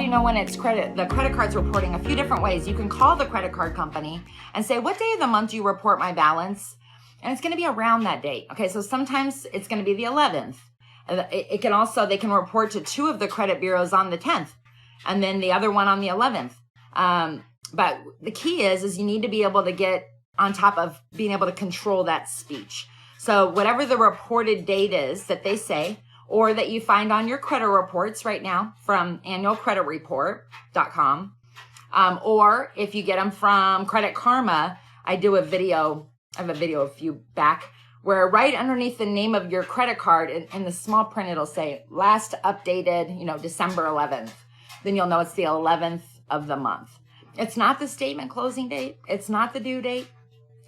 you know when it's the credit card's reporting a few different ways. You can call the credit card company and say, what day of the month do you report my balance? And it's going to be around that date. Okay, so sometimes it's going to be the 11th. It can also, they can report to 2 of the credit bureaus on the 10th and then the other one on the 11th. But the key is you need to be able to get on top of being able to control that speech. So whatever the reported date is that they say, or that you find on your credit reports right now from annualcreditreport.com, or if you get them from Credit Karma, I have a video of you back where right underneath the name of your credit card in the small print, it'll say last updated, December 11th. Then you'll know it's the 11th of the month. It's not the statement closing date. It's not the due date.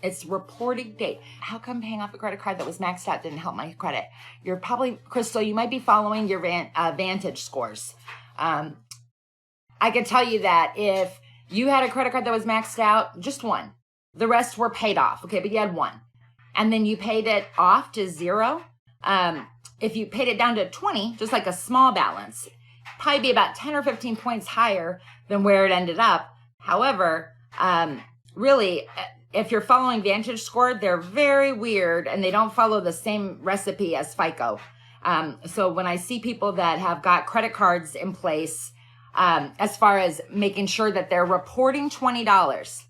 It's reporting date. How come paying off a credit card that was maxed out didn't help my credit? You're probably, Crystal, you might be following your Vantage scores. I can tell you that if you had a credit card that was maxed out, just one. The rest were paid off. Okay, but you had one. And then you paid it off to 0. If you paid it down to 20, just like a small balance, probably be about 10 or 15 points higher than where it ended up. However, really, if you're following Vantage Score, they're very weird and they don't follow the same recipe as FICO. So when I see people that have got credit cards in place, as far as making sure that they're reporting $20,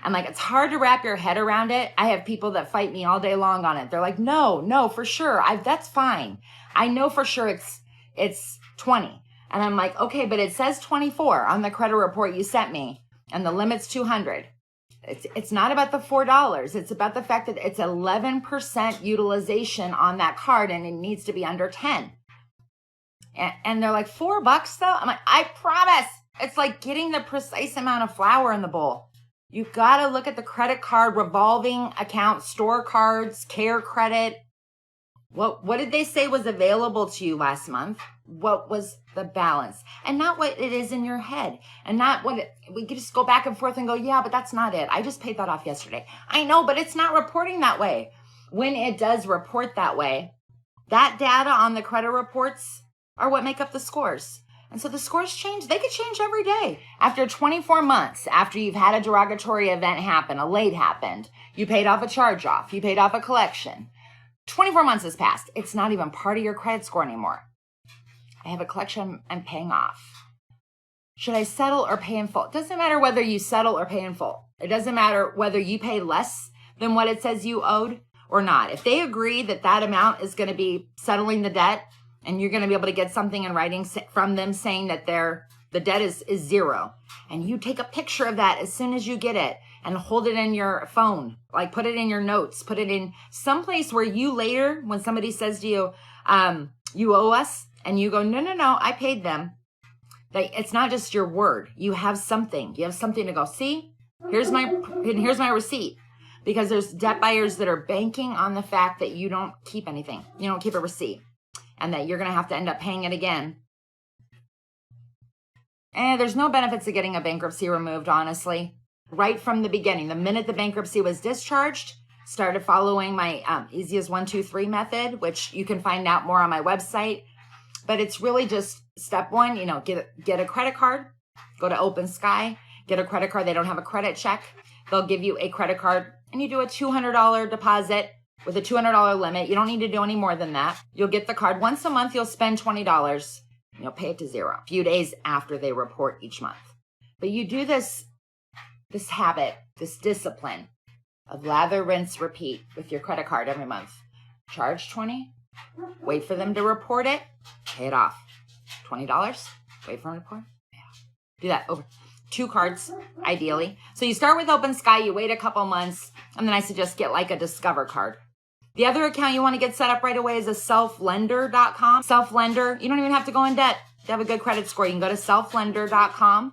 I'm like, it's hard to wrap your head around it. I have people that fight me all day long on it. They're like, no, for sure. That's fine. I know for sure it's 20. And I'm like, okay, but it says 24 on the credit report you sent me and the limit's 200. It's not about the $4. It's about the fact that it's 11% utilization on that card and it needs to be under 10. And they're like, $4 though? I'm like, I promise. It's like getting the precise amount of flour in the bowl. You've got to look at the credit card revolving account, store cards, care credit. What did they say was available to you last month? What was the balance? And not what it is in your head. And not we could just go back and forth and go, yeah, but that's not it. I just paid that off yesterday. I know, but it's not reporting that way. When it does report that way, that data on the credit reports are what make up the scores. And so the scores change. They could change every day. After 24 months, after you've had a derogatory event happen, a late happened, you paid off a charge off, you paid off a collection. 24 months has passed. It's not even part of your credit score anymore. I have a collection I'm paying off. Should I settle or pay in full? It doesn't matter whether you settle or pay in full. It doesn't matter whether you pay less than what it says you owed or not. If they agree that that amount is going to be settling the debt and you're going to be able to get something in writing from them saying that the debt is 0, and you take a picture of that as soon as you get it and hold it in your phone, like put it in your notes, put it in someplace where you later, when somebody says to you, you owe us, and you go, no, I paid them. It's not just your word. You have something. You have something to go, see, here's my receipt. Because there's debt buyers that are banking on the fact that you don't keep anything. You don't keep a receipt. And that you're going to have to end up paying it again. And there's no benefits to getting a bankruptcy removed, honestly. Right from the beginning, the minute the bankruptcy was discharged, started following my easiest 1, 2, 3 method, which you can find out more on my website. But it's really just step 1, get a credit card, go to Open Sky, get a credit card. They don't have a credit check. They'll give you a credit card and you do a $200 deposit with a $200 limit. You don't need to do any more than that. You'll get the card once a month. You'll spend $20 and you'll pay it to 0 a few days after they report each month. But you do this habit, this discipline of lather, rinse, repeat with your credit card every month. Charge 20, wait for them to report it, pay it off. $20, wait for them to report it, pay it off. Do that over 2 cards, ideally. So you start with Open Sky, you wait a couple months, and then I suggest get like a Discover card. The other account you want to get set up right away is a selflender.com. Selflender, you don't even have to go in debt to have a good credit score. You can go to selflender.com.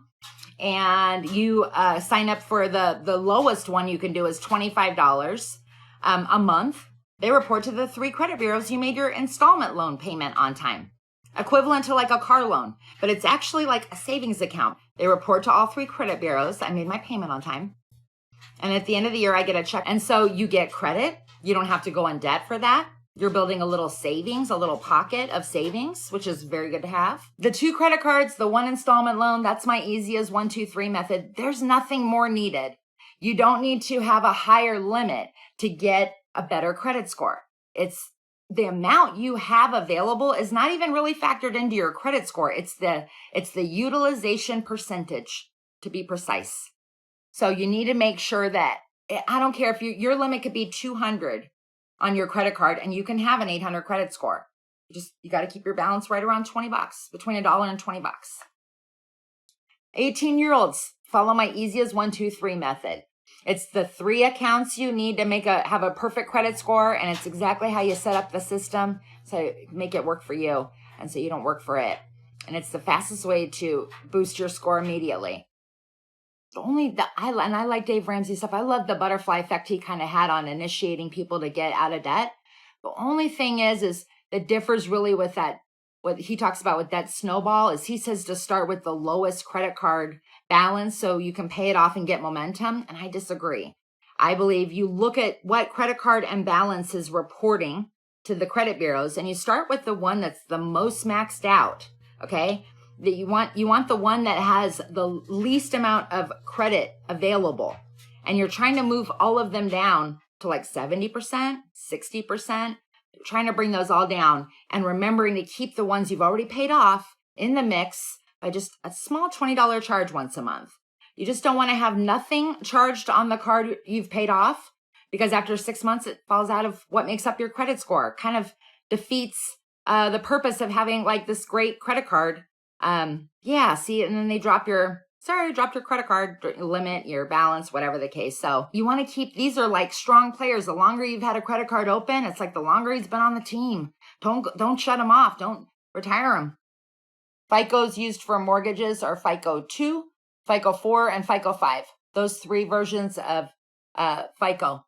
And you sign up for the lowest one you can do is $25 a month. They report to the 3 credit bureaus you made your installment loan payment on time, equivalent to like a car loan, but it's actually like a savings account. They report to all 3 credit bureaus. I made my payment on time. And at the end of the year, I get a check. And so you get credit. You don't have to go in debt for that. You're building a little savings, a little pocket of savings, which is very good to have. The 2 credit cards, the 1 installment loan, that's my easiest 1, 2, 3 method. There's nothing more needed. You don't need to have a higher limit to get a better credit score. It's the amount you have available is not even really factored into your credit score. It's the utilization percentage, to be precise. So you need to make sure that, I don't care if your limit could be 200 on your credit card and you can have an 800 credit score. You got to keep your balance right around $20, between $1 and $20. 18-year-olds, follow my easiest 1, 2, 3 method. It's the 3 accounts you need to have a perfect credit score, and it's exactly how you set up the system so make it work for you and so you don't work for it. And it's the fastest way to boost your score immediately. I like Dave Ramsey stuff. I love the butterfly effect he kind of had on initiating people to get out of debt. The only thing is that differs really with that, what he talks about with that snowball is he says to start with the lowest credit card balance so you can pay it off and get momentum. And I disagree. I believe you look at what credit card and balance is reporting to the credit bureaus and you start with the one that's the most maxed out. Okay. That you want the one that has the least amount of credit available. And you're trying to move all of them down to like 70%, 60%, trying to bring those all down and remembering to keep the ones you've already paid off in the mix by just a small $20 charge once a month. You just don't want to have nothing charged on the card you've paid off because after 6 months, it falls out of what makes up your credit score. Kind of defeats the purpose of having like this great credit card. And then they drop your credit card limit, your balance, whatever the case. So you want to keep, these are like strong players. The longer you've had a credit card open, it's like the longer he's been on the team. Don't shut him off. Don't retire him. FICOs used for mortgages are FICO 2, FICO 4, and FICO 5. Those 3 versions of FICO.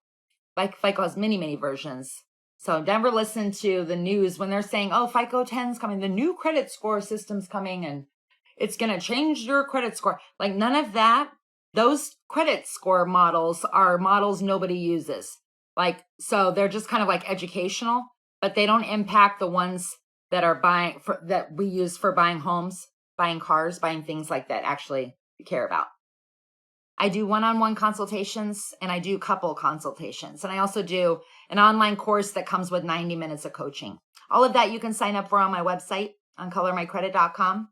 FICO has many, many versions. So never listen to the news when they're saying, oh, FICO 10's coming, the new credit score system's coming, and it's going to change your credit score. Like none of that. Those credit score models are models nobody uses. So they're just kind of like educational, but they don't impact the ones that are that we use for buying homes, buying cars, buying things like that actually we care about. I do one-on-one consultations and I do couple consultations. And I also do an online course that comes with 90 minutes of coaching. All of that you can sign up for on my website on colormycredit.com.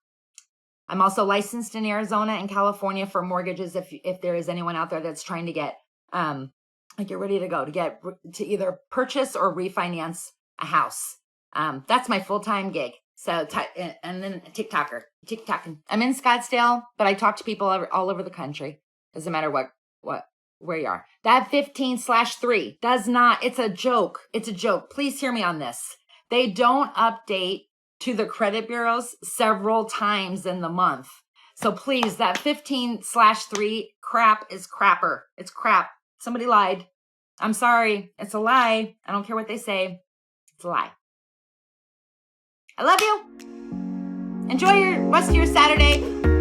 I'm also licensed in Arizona and California for mortgages. If there is anyone out there that's trying to get ready to go to either purchase or refinance a house. That's my full-time gig. So, and then TikToking. I'm in Scottsdale, but I talk to people all over the country. Doesn't matter where you are. That 15/3 does not, it's a joke. It's a joke. Please hear me on this. They don't update to the credit bureaus several times in the month. So please, that 15/3 crap is crapper. It's crap. Somebody lied. I'm sorry. It's a lie. I don't care what they say. It's a lie. I love you. Enjoy your rest of your Saturday.